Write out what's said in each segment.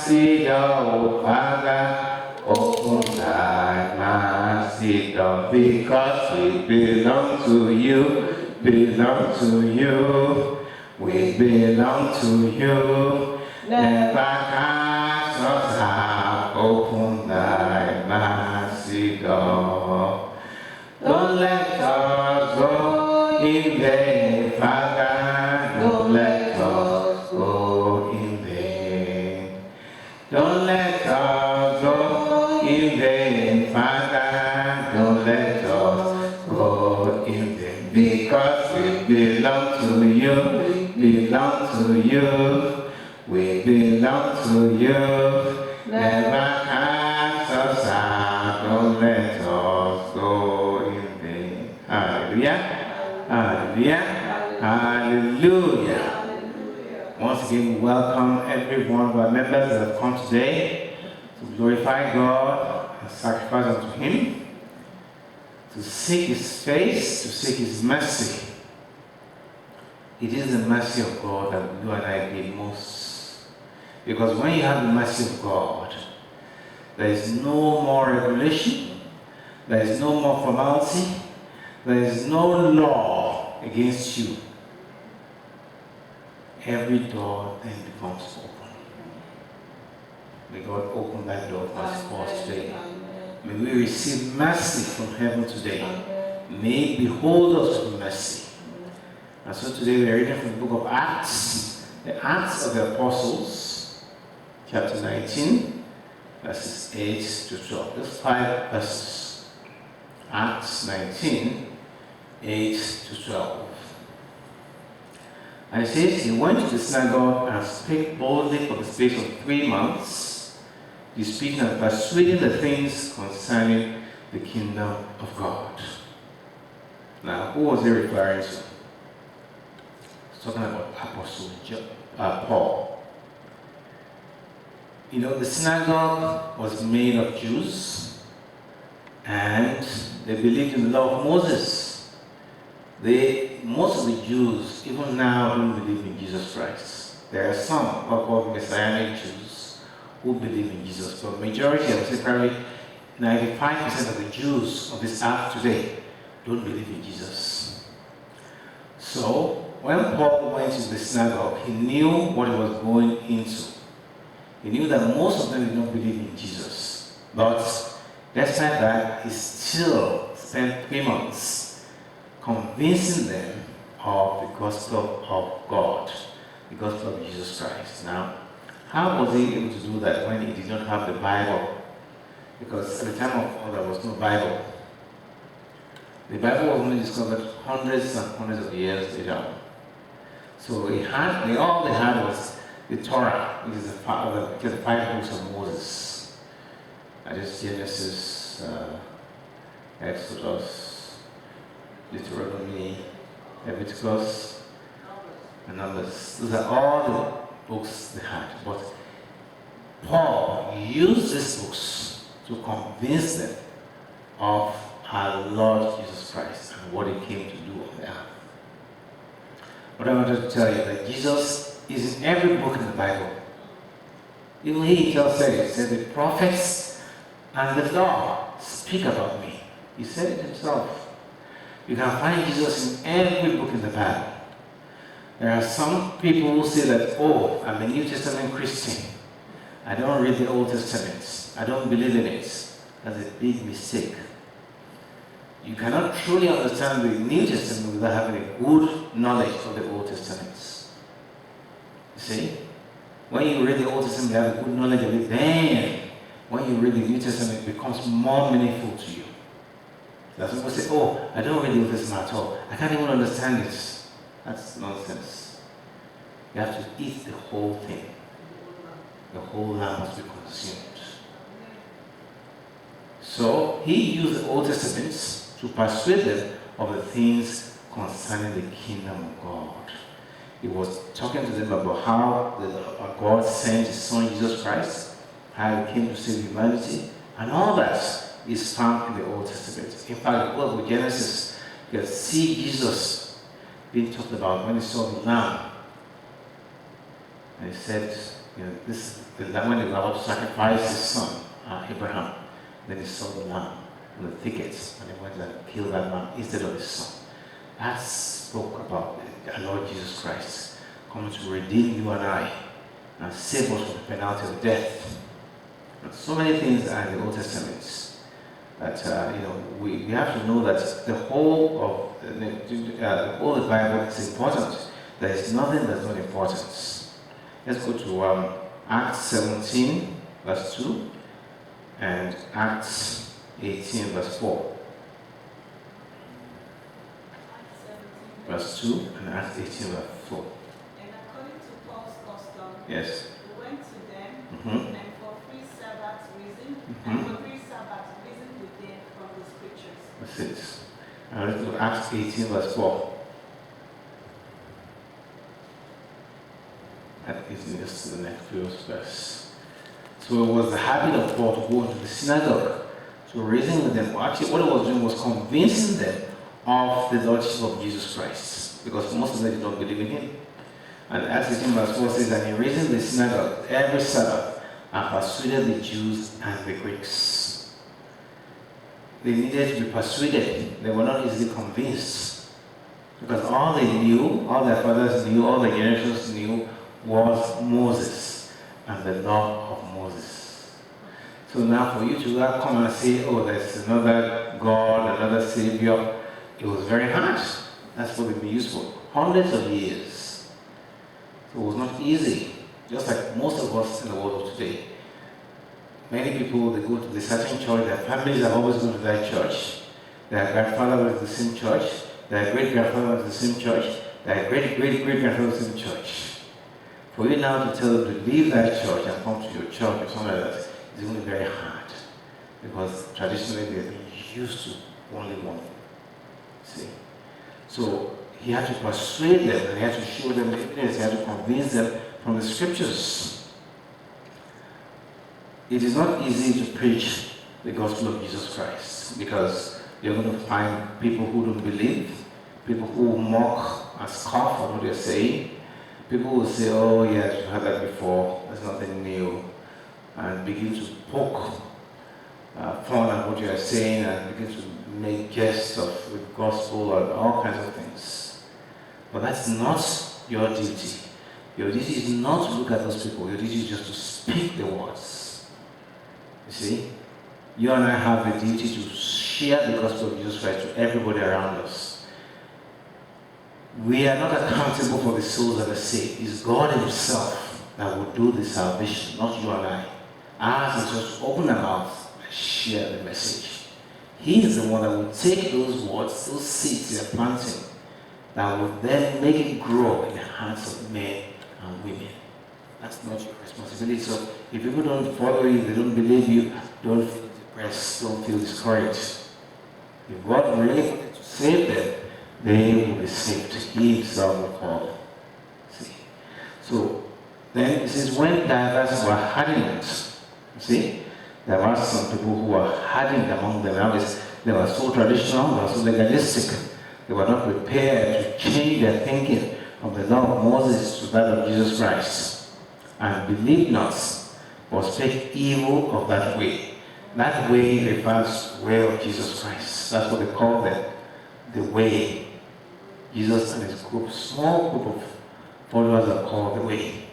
mercy door, Father, open thy mercy door, because we belong to you, belong to you, we belong to you. Never cast us out, open thy mercy door. Don't let us go in vain, Father, don't let us go in vain. Don't let us go in vain, Father, don't let us go in vain. Because we belong to you, belong to you, we belong to you. Never cast us out, don't let us go in vain. Hallelujah, hallelujah, hallelujah. Once again, we welcome every one of our members that have come today to glorify God and sacrifice unto Him, to seek His face, to seek His mercy. It is the mercy of God that you and I need most. Because when you have the mercy of God, there is no more regulation, there is no more formality, there is no law against you. Every door then becomes open. May God open that door for us today. May we receive mercy from heaven today. May it behold us with mercy. And so today we are reading from the book of Acts, the Acts of the Apostles, chapter 19, verses 8 to 12. Just 5 verses. Acts 19, 8 to 12. And it says, he went to the synagogue and spake boldly for the space of 3 months, disputing and persuading the things concerning the kingdom of God. Now, who was he referring to? He's talking about Apostle Paul. You know, the synagogue was made of Jews, and they believed in the law of Moses. Most of the Jews, even now, don't believe in Jesus Christ. There are some who are called Messianic Jews who believe in Jesus, but majority, I would say probably 95% of the Jews of this earth today don't believe in Jesus. So, when Paul went to the synagogue, he knew what he was going into. He knew that most of them did not believe in Jesus. But despite that, he still spent 3 months convincing them of the gospel of God, the gospel of Jesus Christ. Now, how was he able to do that when he did not have the Bible? Because at the time of Paul, there was no Bible. The Bible was only discovered hundreds and hundreds of years later. So all they had was the Torah, which is the 5 books of Moses. That is Genesis, Exodus, Deuteronomy, Leviticus, and Numbers. Those are all the books they had. But Paul used these books to convince them of our Lord Jesus Christ and what He came to do on the earth. But I wanted to tell you that Jesus is in every book in the Bible. Even He himself said it. He said, the prophets and the law speak about me. He said it Himself. You can find Jesus in every book in the Bible. There are some people who say that, oh, I'm a New Testament Christian. I don't read the Old Testament. I don't believe in it. That's a big mistake. You cannot truly understand the New Testament without having a good knowledge of the Old Testament. You see? When you read the Old Testament, you have a good knowledge of it. Then, when you read the New Testament, it becomes more meaningful to you. That's people say, oh, I don't read the Old Testament at all. I can't even understand it. That's nonsense. You have to eat the whole thing. The whole lamb must be consumed. So he used the Old Testament to persuade them of the things concerning the kingdom of God. He was talking to them about how God sent His Son Jesus Christ, how He came to save humanity, and all that is found in the Old Testament. In fact, the book of Genesis, you can see Jesus being talked about when He saw the lamb. And He said, this when they were about to sacrifice his son, Abraham, then he saw the lamb in the thickets, and he went and killed that lamb instead of his son. That spoke about the Lord Jesus Christ coming to redeem you and I and save us from the penalty of death. And so many things are in the Old Testament that we have to know that the whole of the Bible is important. There is nothing that's not important. Let's go to Acts 17, verse 2, and Acts 18, verse 4. Verse 2 and Acts 18, verse 4. And according to Paul's custom, Yes. we went to them, Mm-hmm. and for 3 Sabbaths reasoned, Mm-hmm. and for 3 Sabbaths reasoned with them from the scriptures. Verse 6. And let's go to Acts 18, verse 4. That is just the next verse. So it was the habit of Paul to go into the synagogue to reason with them. Actually, what he was doing was convincing them of the Lordship of Jesus Christ, because most of them did not believe in him. And Acts 18, verse 4 says that he reasoned the synagogue every Sabbath and persuaded the Jews and the Greeks. They needed to be persuaded. They were not easily convinced, because all they knew, all their fathers knew, all the generations knew was Moses and the law of Moses. So now for you to come and say, oh, there's another God, another Savior, it was very hard. That's what they've been used for hundreds of years. So it was not easy, just like most of us in the world of today. Many people, they go to the certain church, their families have always gone to that church. Their grandfather went to the same church, their great-grandfather went to the same church, their great-great-great-grandfather went to the same church. For you now to tell them to leave that church and come to your church or something like that is going to be very hard, because traditionally they've been used to only one. See? So he had to persuade them, and he had to show them the evidence, he had to convince them from the scriptures. It is not easy to preach the gospel of Jesus Christ, because you're going to find people who don't believe, people who mock and scoff at what you're saying. People will say, oh yes, we've heard that before, there's nothing new, and begin to poke fun at what you are saying and begin to make jests of the gospel and all kinds of things. But that's not your duty. Your duty is not to look at those people. Your duty is just to speak the words. You see? You and I have a duty to share the gospel of Jesus Christ to everybody around us. We are not accountable for the souls that are saved. It's God Himself that will do the salvation, not you and I. Ours is just open our mouth and share the message. He is the one that will take those words, those seeds they are planting, that will then make it grow in the hearts of men and women. That's not your responsibility. So if people don't follow you, they don't believe you, don't feel depressed, don't feel discouraged. If God really wanted to save them, they will be saved. He Himself will call. See? So then it says, when divers were hardened, see, there were some people who were hardened among them. They were so traditional, they were so legalistic. They were not prepared to change their thinking from the law of Moses to that of Jesus Christ, and believed not, but spake evil of that way. That way refers to the way of Jesus Christ. That's what they call them, the way. Jesus and his group, small group of followers are called the way.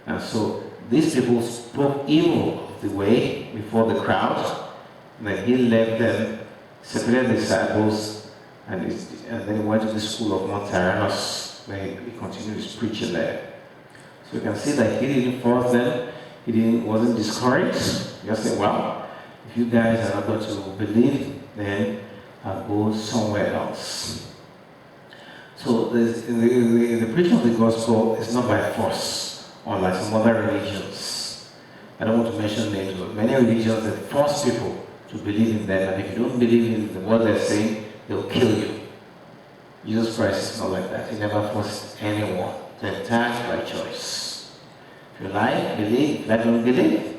And so these people spoke evil of the way before the crowd, and then he left them, separated the disciples, and then he went to the school of Mount Tyrannus, where he continued his preaching there. So you can see that he didn't force them, wasn't discouraged. He just said, well, if you guys are not going to believe, then I'll go somewhere else. So the preaching of the gospel is not by force, unlike some other religions. I don't want to mention names, but many religions, they force people to believe in them, and if you don't believe in what they're saying, they'll kill you. Jesus Christ is not like that. He never forced anyone. It's entirely by choice. If you like, believe. If you don't believe,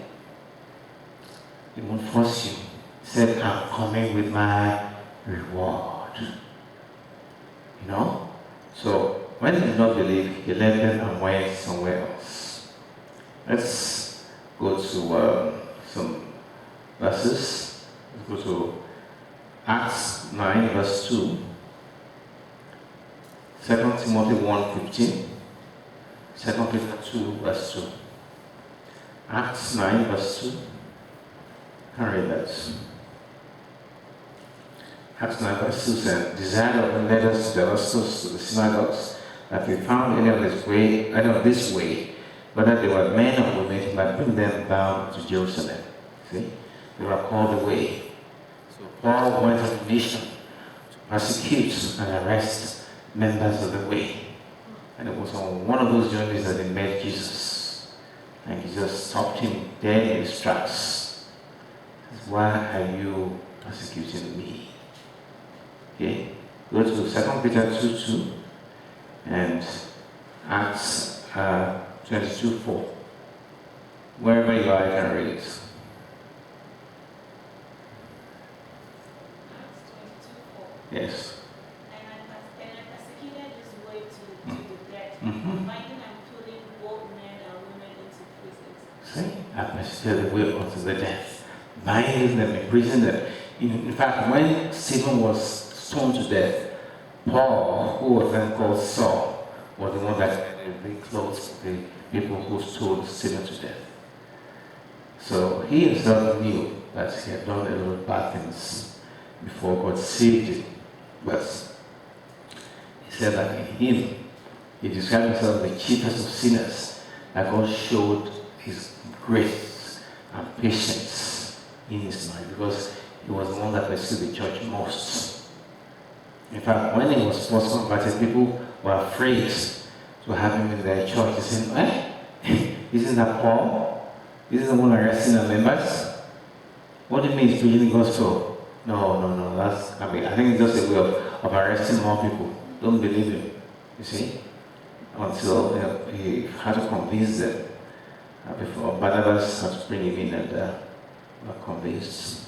He won't force you. He said, I'm coming with my reward. You know? So, when he did not believe, he left them and went somewhere else. Let's go to some verses. Let's go to Acts 9, verse 2. 2 Timothy 1:15. 2 Peter 2, verse 2. Acts 9, verse 2. Can read that. Acts 9, verse 2 said, "Desire of the letters to Damascus to the synagogues, that we found any of this way, whether they were men or women, might bring them bound to Jerusalem." See? They were called away. So Paul went on a mission to persecute and arrest members of the way. And it was on one of those journeys that they met Jesus. And Jesus stopped him dead in his tracks. He says, "Why are you persecuting me?" Okay? Go to 2 Peter 2:2 and Acts 22:4. Wherever you are, I can read it. Acts 22:4. Yes. And I persecuted his way to the death, Mhm. binding and putting both men and women into prisons. See? I persecuted the way unto the death, binding them, imprisoning them. In fact, when Stephen was stoned to death, Paul, who was then called Saul, was the one that the clothes the people who stoned Stephen to death. So he himself knew that he had done a lot of bad things before God saved him. But he said that in him, he described himself as the chiefest of sinners, that God showed his grace and patience in his life, because he was the one that pursued the church most. In fact, when he was first converted, people were afraid to have him in their church. They said, isn't that Paul? Isn't the one arresting the members? What do you mean he's preaching the gospel? No, I think it's just a way of arresting more people. Don't believe him, you see? Until he had to convince them. Before Barnabas had to bring him in and were convinced.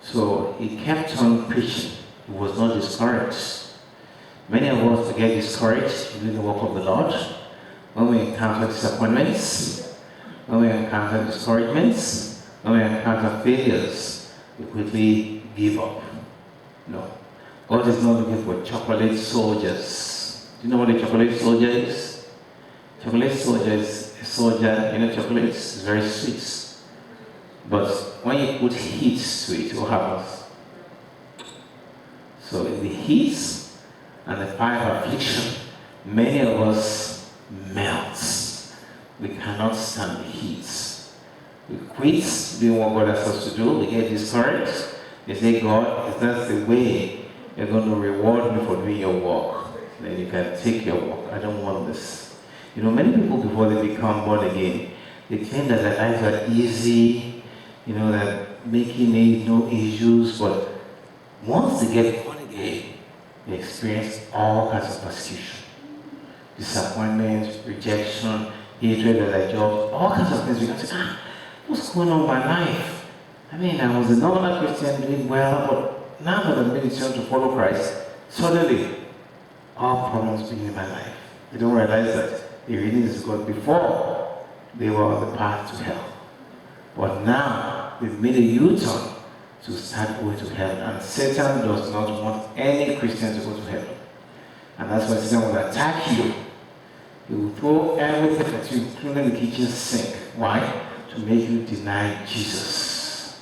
So he kept on preaching. He was not discouraged. Many of us get discouraged in the work of the Lord when we encounter disappointments, when we encounter discouragements, when we encounter failures. We quickly give up. No. God is not looking for chocolate soldiers. Do you know what a chocolate soldier is? Chocolate soldier is a soldier, chocolate is very sweet. But when you put heat to it, what happens? So in the heat and the fire of affliction, many of us melt. We cannot stand the heat. We quit doing what God has us to do. We get discouraged. They say, "God, if that's the way you're going to reward me for doing your work, then you can take your work. I don't want this." Many people before they become born again, they claim that their lives are easy, that making it, no issues, but once they get born again, they experience all kinds of persecution, disappointment, rejection, hatred at their jobs, all kinds of things. We can say, what's going on in my life? I was a normal Christian doing well, but now that I'm being turned to follow Christ, suddenly all problems begin in my life. They don't realize that they really is God. Before, they were on the path to hell. But now, they've made a U-turn to start going to heaven. And Satan does not want any Christian to go to heaven. And that's why Satan will attack you. He will throw everything at you, including the kitchen sink. Why? To make you deny Jesus.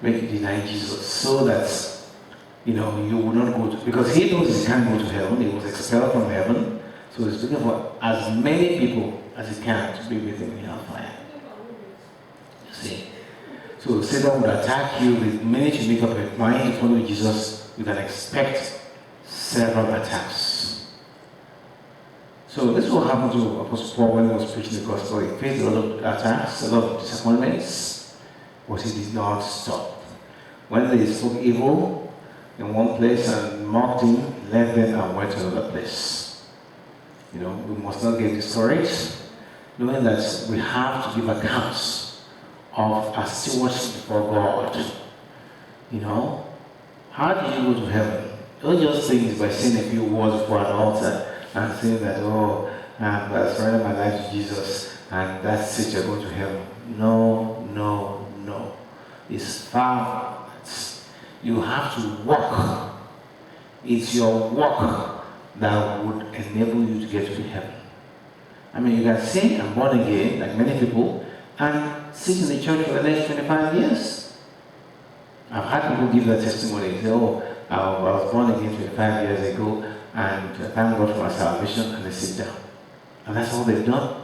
Make you deny Jesus so that you will not go to, because he knows he can't go to heaven. He was expelled from heaven. So he's looking for as many people as he can to be with him in hellfire. You see? So Satan would attack you. The minute you make up your mind to follow Jesus, you can expect several attacks. So this will happen to Apostle Paul when he was preaching the gospel. He faced a lot of attacks, a lot of disappointments, but he did not stop. When they spoke evil in one place and mocked him, left them and went to another place. We must not get discouraged, knowing that we have to give accounts of our stewardship before God. How did you go to heaven? Don't just think it's by saying a few words before an altar and saying that, I surrender my life to Jesus. and that's it, you're going to heaven. No, no, no. It's far. You have to walk. It's your walk that would enable you to get to heaven. I mean, you can say I'm born again, like many people, and sit in the church for the next 25 years. I've had people give that testimony. They say, oh, I was born again 25 years ago, and thank God for my salvation, and they sit down. And that's all they've done.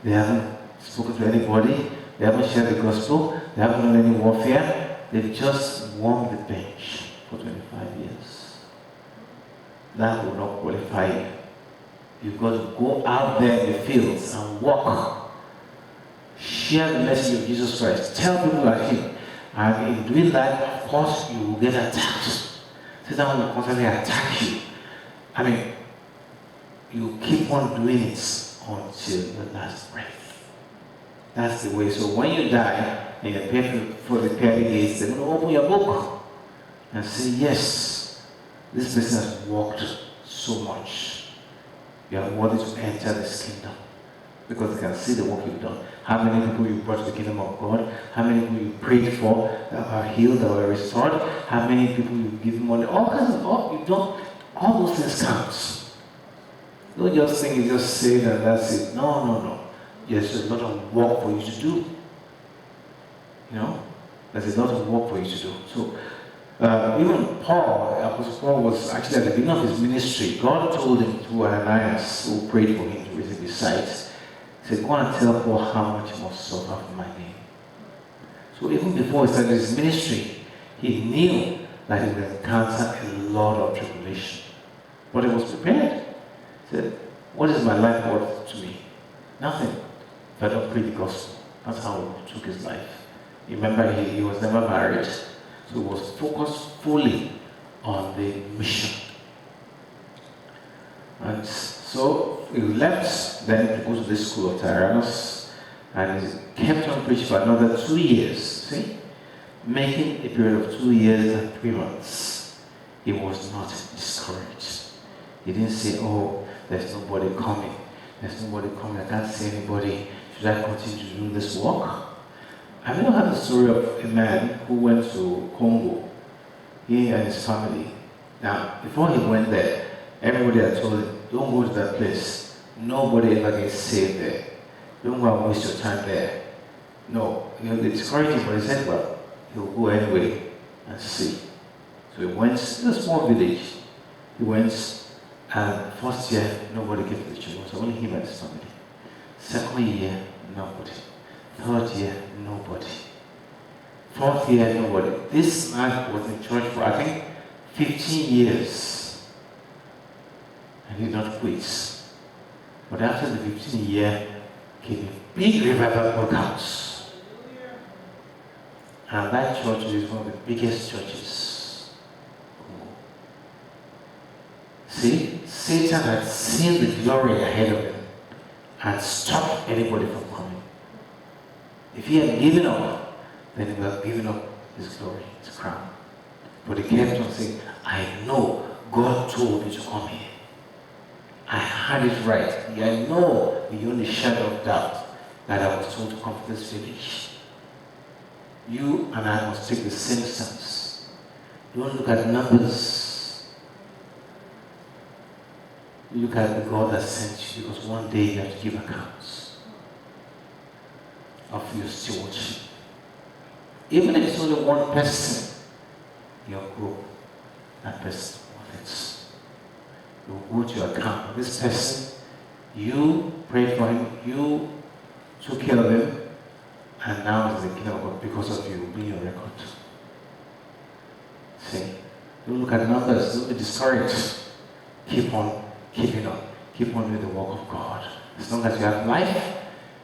They haven't spoken to anybody, they haven't shared the gospel, they haven't done any warfare, they've just warmed the bench for 25 years. That will not qualify you. You've got to go out there in the fields and walk. Share the message of Jesus Christ. Tell people like him. And in doing that, of course, you will get attacked. Satan will constantly attack you. I mean, you keep on doing it until the last breath. That's the way. So when you die and you pay for the pearly gates, they're going to open your book and say, yes, this person has walked so much. You are worthy to enter this kingdom. Because they can see the work you've done. How many people you brought to the kingdom of God? How many people you prayed for that are healed, that were restored? How many people you've given money? All kinds of you've done. All those things count. Don't just think you just say that that's it. No, no, no. Yes, there's a lot of work for you to do. You know? There's a lot of work for you to do. So even Paul, Apostle Paul was actually at the beginning of his ministry. God told him through Ananias, who prayed for him to receive his sight. He said, go and tell Paul how much he must suffer for my name. So even before he started his ministry, he knew that he would encounter a lot of tribulation. But he was prepared. He said, what is my life worth to me? Nothing. If I don't preach the gospel. That's how he took his life. You remember, he was never married. So he was focused fully on the mission. And so he left then to go to this school of Tyrannus, and he kept on preaching for another 2 years. See? Making a period of 2 years and 3 months. He was not discouraged. He didn't say, oh, there's nobody coming. There's nobody coming. I can't see anybody. Should I continue to do this work? Have you heard the story of a man who went to Congo? He and his family. Now, before he went there, everybody had told him, don't go to that place. Nobody ever gets saved there. Don't go and waste your time there. No, they discouraged him, but he said, well, he'll go anyway and see. So he went to a small village. He went, and first year, nobody came to the church. It was only him and his family. Second year, nobody. Third year, nobody. Fourth year, nobody. This man was in church for, I think, 15 years. And he did not quit. But after the 15th year, came a big revival broke out. And that church is one of the biggest churches. See, Satan had seen the glory ahead of him and stopped anybody from coming. If he had given up, then he would have given up his glory, his crown. But he kept on saying, I know God told me to come here. I had it right. I know beyond a shadow of doubt that I was told to come to this village. You and I must take the same stance. Don't look at numbers. Look at the God that sent you, because one day you have to give accounts of your stewardship. Even if it's only one person in your group, that person wants it. You go to your account. This person, you prayed for him, you took care of him, and now it's the kingdom of God because of you being your record. See? Don't look at numbers, don't be discouraged. Keep on keeping on. Keep on doing the work of God. As long as you have life,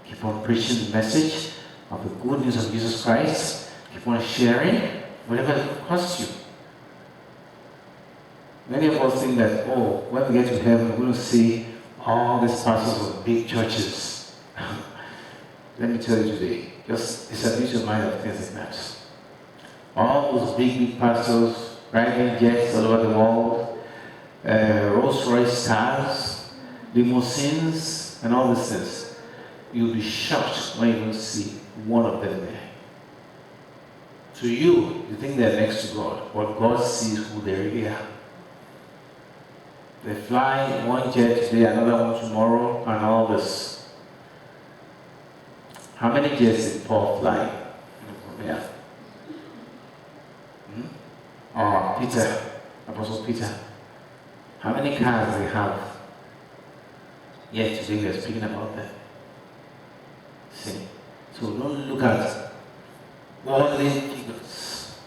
keep on preaching the message of the good news of Jesus Christ. Keep on sharing, whatever it costs you. Many of us think that, oh, when we get to heaven, we're going to see all these pastors of big churches. Let me tell you today, just establish your mind of things like that. All those big pastors, riding jets all over the world, Rolls Royce cars, limousines, and all these things. You'll be shocked when you don't see one of them there. To you, you think they're next to God, but God sees who they really are. They fly one jet today, another one tomorrow, and all this. How many jets did Paul fly? Yeah. Or Peter, Apostle Peter. How many cars do they have? Yet today we are speaking about them. See? So don't look at worldly figures.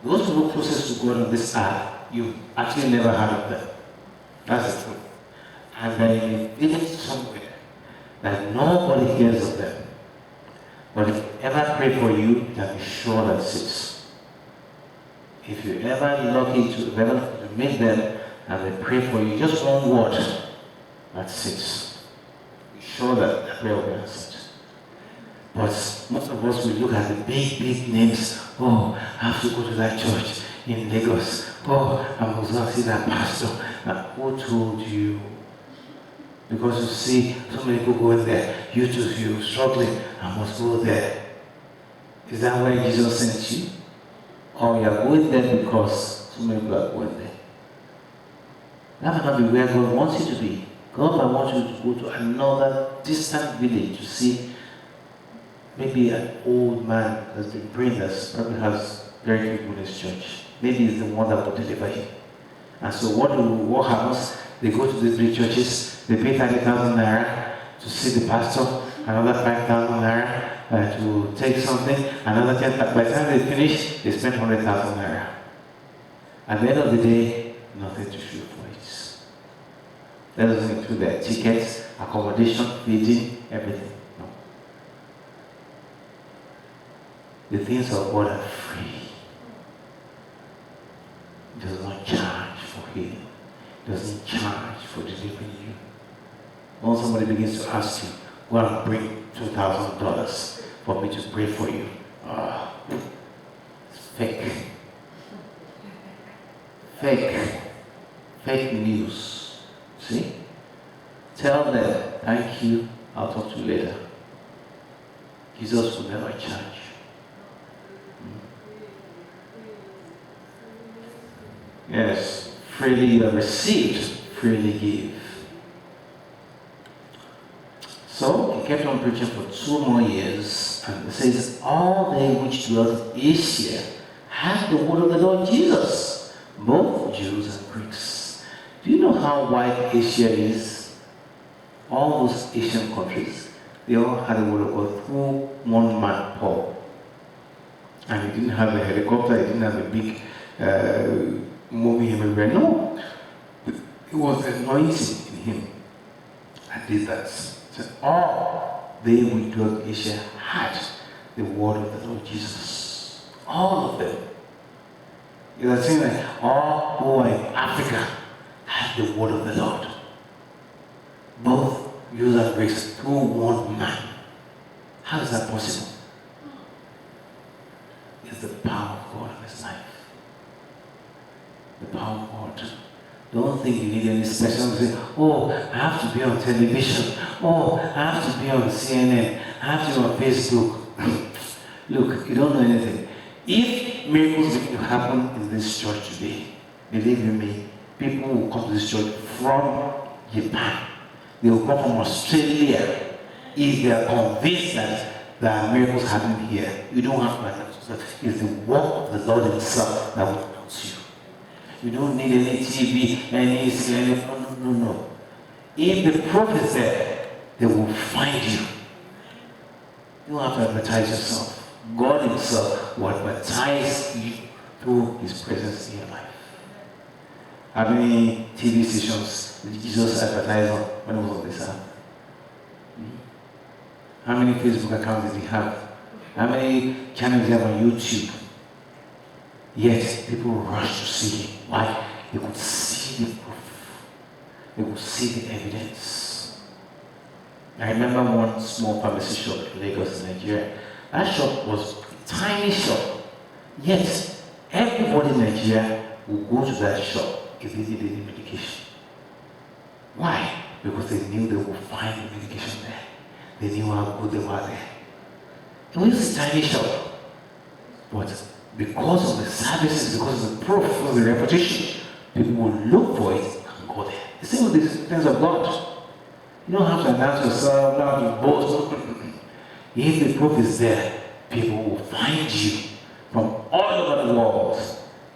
Those who look closest to God on this earth, you actually never heard of them. That's the truth. And they're in a village somewhere that nobody hears of them. But if you ever pray for you, you can be sure that sits. If you're ever lucky to meet them and they pray for you, just one word, that sits. Be sure that the prayer will be answered. But most of us will look at the big names. Oh, I have to go to that church in Lagos. Oh, I must go see that pastor. Who told you? Because you see so many people going there. You too, you're struggling. I must go there. Is that why Jesus sent you? Or you are going there because so many people are going there? That might not be where God wants you to be. God might want you to go to another distant village to see maybe an old man that's been praying, that probably has very people in his church. Maybe he's the one that will deliver him. And so what happens? They go to the three churches, they pay 30,000 naira to see the pastor, another 5,000 naira to take something, another 10,000. By the time they finish, they spend 100,000 naira. At the end of the day, nothing to show for it. That doesn't include their tickets, accommodation, feeding, everything. No. The things of God are free. It does not charge for healing. It doesn't charge for delivering you. When somebody begins to ask you, go and bring $2,000 for me to pray for you. It's fake. Fake news. See? Tell them, thank you, I'll talk to you later. Jesus will never charge. Yes, freely you have received, freely give. So he kept on preaching for 2 more years, and it says, all they which dwelt in Asia had the word of the Lord Jesus, both Jews and Greeks. Do you know how wide Asia is? All those Asian countries, they all had the word of God through one man, Paul. And he didn't have a helicopter, he didn't have a big moving him everywhere. No. It was the anointing in him that did that. So all they which dwelt in Asia had the word of the Lord Jesus. All of them. You are saying that all who are in Africa had the word of the Lord. Both Jews and Greeks through one man. How is that possible? It's the power of God in his life. The power of God. Don't think you need any special thing. Oh, I have to be on television. Oh, I have to be on CNN. I have to be on Facebook. Look, you don't know anything. If miracles begin to happen in this church today, believe you me, people will come to this church from Japan. They will come from Australia. If they are convinced that there are miracles happening here, you don't have to understand. It's the work of the Lord himself that will announce you. You don't need any TV, no. If the prophet is there, they will find you. You don't have to advertise yourself. God himself will advertise you through his presence in your life. How many TV stations did Jesus advertise on when he was on this earth? How many Facebook accounts did he have? How many channels did he have on YouTube? Yet people rush to see him. Why? They could see the proof. They could see the evidence. I remember one small pharmacy shop in Lagos, Nigeria. That shop was a tiny shop. Yet everybody in Nigeria would go to that shop if they needed any medication. Why? Because they knew they would find the medication there. They knew how good they were there. It was a tiny shop, but because of the services, because of the proof, because of the reputation, people will look for it and go there. The same with the things of God. You don't have to announce yourself, you don't have to boast. If the proof is there, people will find you from all over the world.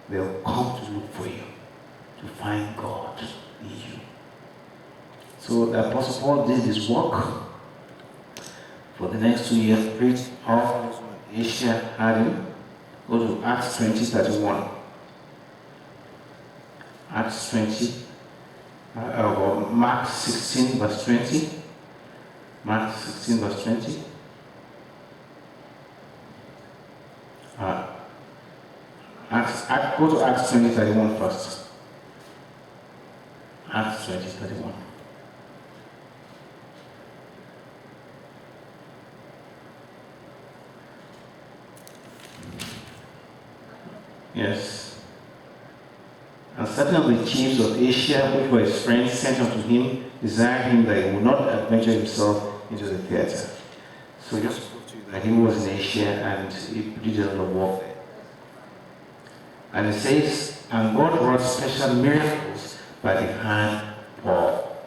They'll come to look for you, to find God in you. So the Apostle Paul did this work for the next 2 years, preached all Asia had him. Go to Acts 20:31. Acts 20, or Mark 16, verse 20. Mark 16, verse 20. Go to Acts 20:31 first. Acts 20:31. Yes. And certain of the chiefs of Asia, which were his friends, sent unto him, desiring him that he would not adventure himself into the theater. So just that he was in Asia and he did a lot of work there. And it says, and God wrought special miracles by the hand of Paul,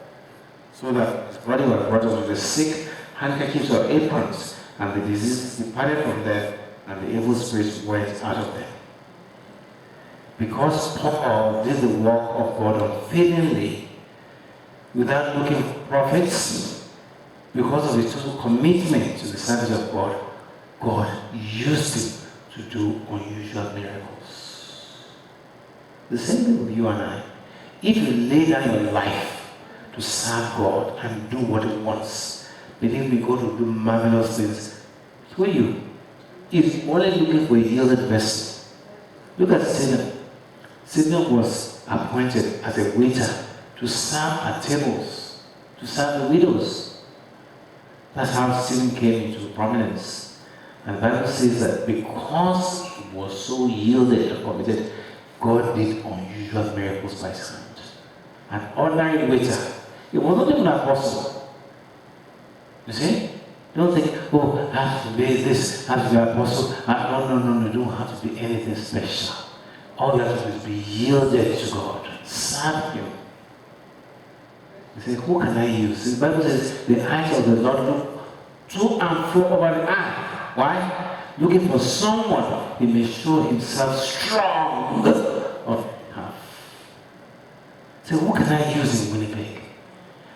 so that his body was brought up with the sick, handkerchiefs or aprons, and the diseases departed from them, and the evil spirits went out of them. Because Paul did the work of God unfailingly, without looking for profits, because of his total commitment to the service of God, God used him to do unusual miracles. The same thing with you and I. If you lay down your life to serve God and do what He wants, believe me, God will do marvelous things through you. If you're only looking for a yielded vessel, look at Stephen. Stephen was appointed as a waiter to serve at tables, to serve the widows. That's how Stephen came into prominence. And the Bible says that because he was so yielded and committed, God did unusual miracles by his hand. An ordinary waiter. He was not even an apostle. You see? Don't think, oh, I have to be this, I have to be an apostle. No, you don't have to be anything special. All you have to do is be yielded to God. Serve Him. You say, who can I use? The Bible says, the eyes of the Lord look to and fro over the earth. Why? Looking for someone He may show Himself strong on behalf. So who can I use in Winnipeg?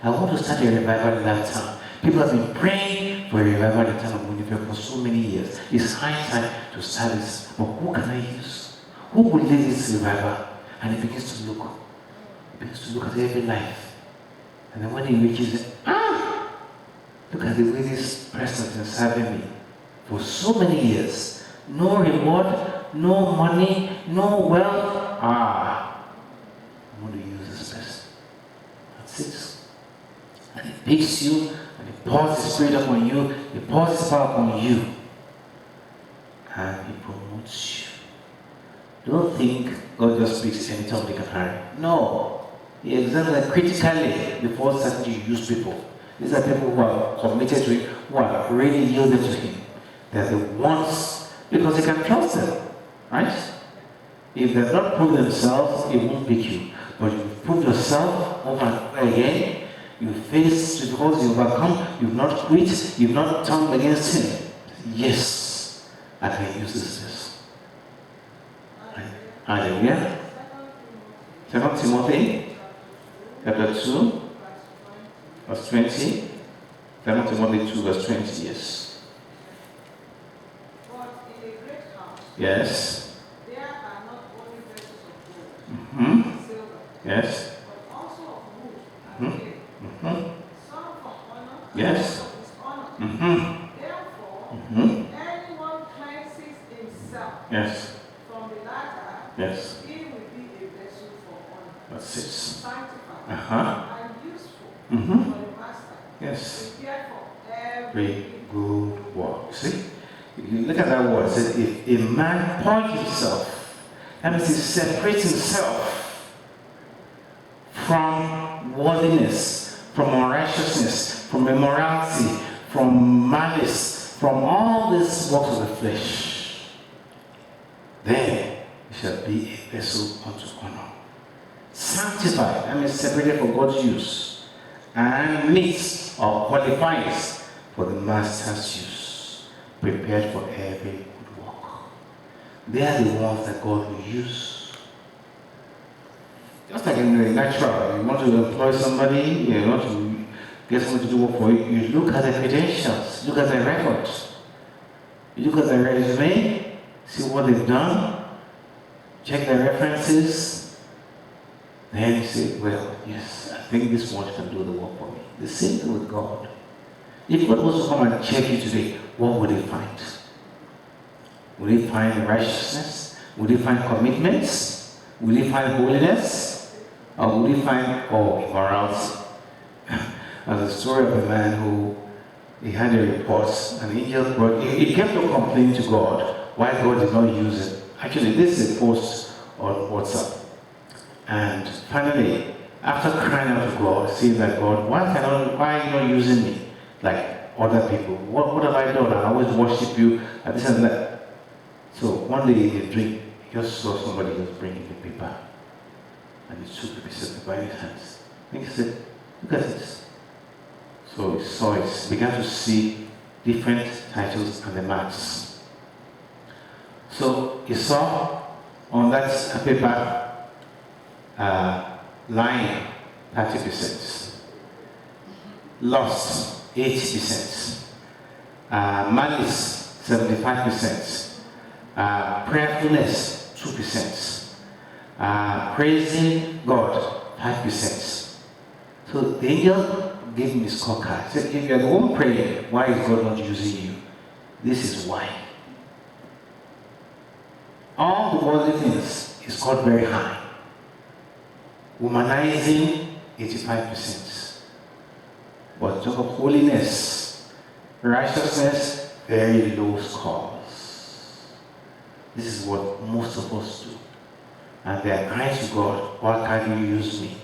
I want to start a revival in that town. People have been praying for a revival in the town of Winnipeg for so many years. It's high time to start this. But who can I use? Who will lead this revival? And he begins to look. He begins to look at every life. And then when he reaches it, look at the way this person has been serving me for so many years. No reward, no money, no wealth. I'm going to use this person. That's it. And He picks you, and He pours His Spirit upon you, He pours His power upon you, and He promotes you. Don't think God just speaks anytime they can hire. No. He examines it critically before starting to use people. These are people who are committed to Him, who are really yielded to Him. They're the ones, because He can trust them. Right? If they've not proved themselves, He won't pick you. But you've proved yourself over and over again. You face difficulties, you overcome, you've not quit, you've not turned against Him. Yes, I can use this. Hallelujah. 2 Timothy chapter 2, verse 20. 2 Timothy 2, verse 20, yes. But in a great house, yes. There are not only vessels of gold and silver, yes. but also of wood and clay, some from honor, yes. some of dishonor. Therefore, anyone cleanses himself yes. from the latter, yes. he will be a vessel for honor, That's it. sanctified and useful for the master, Yes. prepared for Very good work. See? If you look at that word, it says, if a man purge himself, that means he separates himself from worldliness, from unrighteousness, from immorality, from malice, from all these works of the flesh, then it shall be a vessel unto honor. Sanctified, that means separated for God's use, and meets or qualifies for the master's use, prepared for every good work. They are the ones that God will use. Just like in the natural, you want to employ somebody, you want to get someone to do work for you, you look at the credentials, look at their records, you look at their resume, see what they've done, check their references, then you say, well, yes, I think this one can do the work for me. The same thing with God. If God was to come and check you today, what would he find? Would he find righteousness? Would he find commitments? Would he find holiness? Or would he find, immorality? As a story of a man who, he had a report, an angel brought, he kept on complaining to God why God did not use it. Actually, this is a post on WhatsApp. And finally, after crying out to God, saying that God, why are you not using me like other people? What have I done? I always worship you, and this and that. So one day in a dream, he just saw somebody just bringing the paper. And he took the piece of paper in his hands. And he said, look at this. So he saw it, began to see different titles and the marks. So he saw on that paper, lying 30%, lust 80%, malice 75%, prayerfulness 2%, praising God 5%. So the angel gave him his scorecard. He said, if you are the one praying, why is God not using you? This is why. All the worldly things is scored very high. Womanizing 85%. But talk of holiness, righteousness, very low scores. This is what most of us do. And they are crying to God, why can't you use me?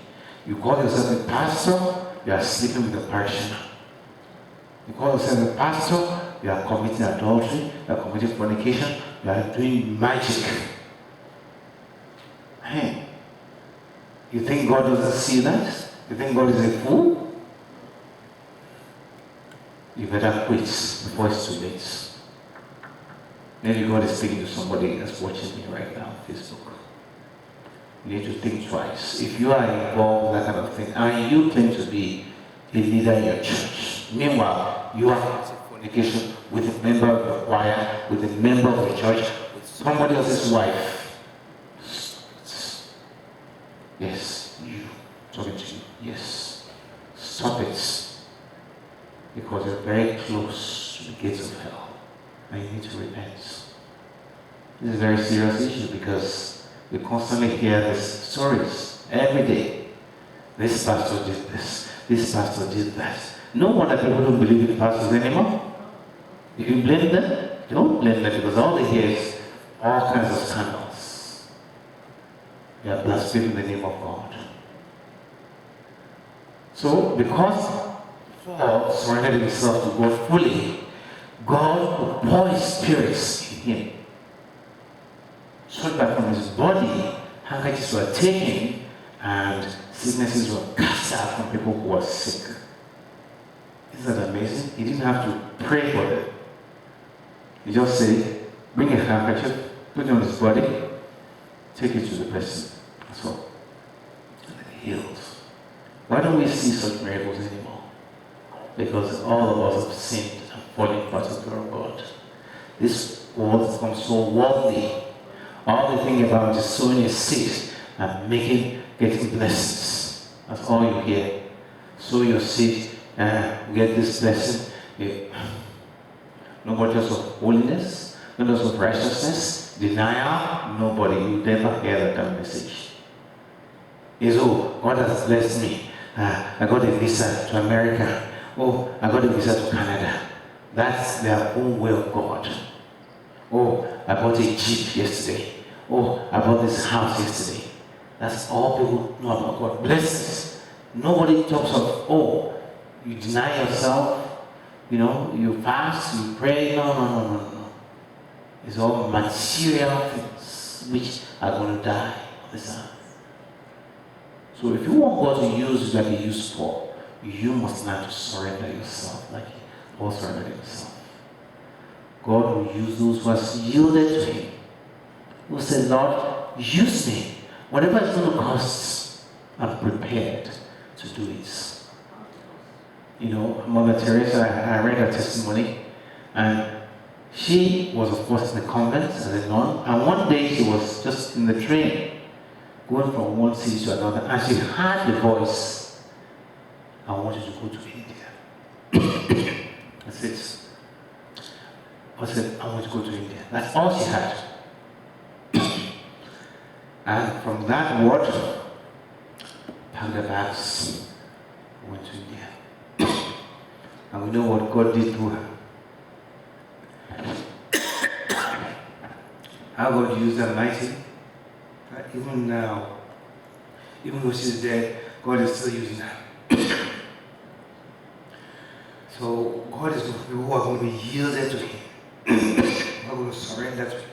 You call yourself a pastor, you are sleeping with a parishioner. You call yourself a pastor, you are committing adultery, you are committing fornication, you are doing magic. Hey, you think God doesn't see that? You think God is a fool? You better quit before it's too late. Maybe God is speaking to somebody that's watching me right now on Facebook. You need to think twice. If you are involved in that kind of thing, and you claim to be a leader in your church, meanwhile, you are committing fornication with a member of the choir, with a member of the church, with somebody else's wife. Yes, you. Talking to you. Yes. Stop it. Because you're very close to the gates of hell. And you need to repent. This is a very serious issue because we constantly hear these stories every day. This pastor did this. This pastor did that. No wonder people don't believe in pastors anymore. If you blame them, don't blame them because all they hear is all kinds of scandals. They are blaspheming the name of God. So, because Paul surrendered himself to God fully, God would pour his spirits in him. So that from his body, handkerchiefs were taken and sicknesses were cast out from people who were sick. Isn't that amazing? He didn't have to pray for them. He just said, bring a handkerchief, put it on his body, take it to the person. That's all. And it heals. Why don't we see such miracles anymore? Because all of us have sinned and fallen short of the glory of God. This world has become so worldly. All they think about is sowing a seed and getting blessings. That's all you hear. Sow your seed and get this blessing. Nobody talks of holiness, nobody talks of righteousness, denial. Nobody. You never hear that kind of message. It's, oh, God has blessed me. I got a visa to America. Oh, I got a visa to Canada. That's their own way of God. Oh, I bought a Jeep yesterday. Oh, I bought this house yesterday. That's all people know about God. Blessings. Nobody talks of, oh, you deny yourself, You fast, you pray. No. It's all material things which are going to die on this earth. So if you want God to use you like He used Paul, you must learn to surrender yourself like Paul surrendered himself. God will use those who have yielded to Him. Who will say, Lord, use me. Whatever it's going to cost, I'm prepared to do it. Mother Teresa, I read her testimony, and she was, of course, in the convent as a nun, and one day she was just in the train, going from one city to another, and she heard the voice, I want you to go to India. That's it. I said, I want to go to India. That's all she had. And from that word, packed her bags, went to India. And we know what God did through her. How God used her mighty. Even now, even though she's dead, God is still using her. So God is looking for people who are going to be yielded to Him. Who are going to surrender to Him.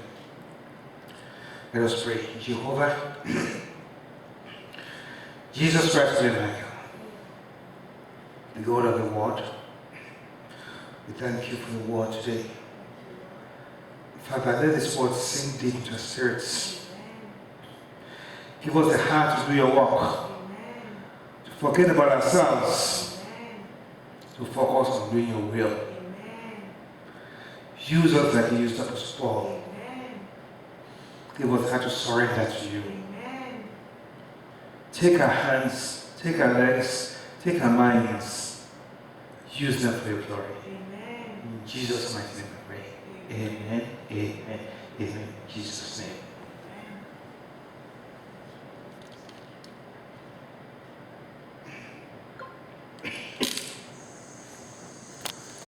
Let us pray. Jehovah, Jesus Christ, the God of the Word, we thank you for the Word today. Father, let this Word sink deep into our spirits. Give us the heart to do your work, to forget about ourselves, to focus on doing your will. Use us like you used Apostle Paul. Give us how to surrender to you. Take our hands, take our legs, take our minds. Use them for your glory. In Jesus' mighty name I pray. Amen, amen, amen. In Jesus' name.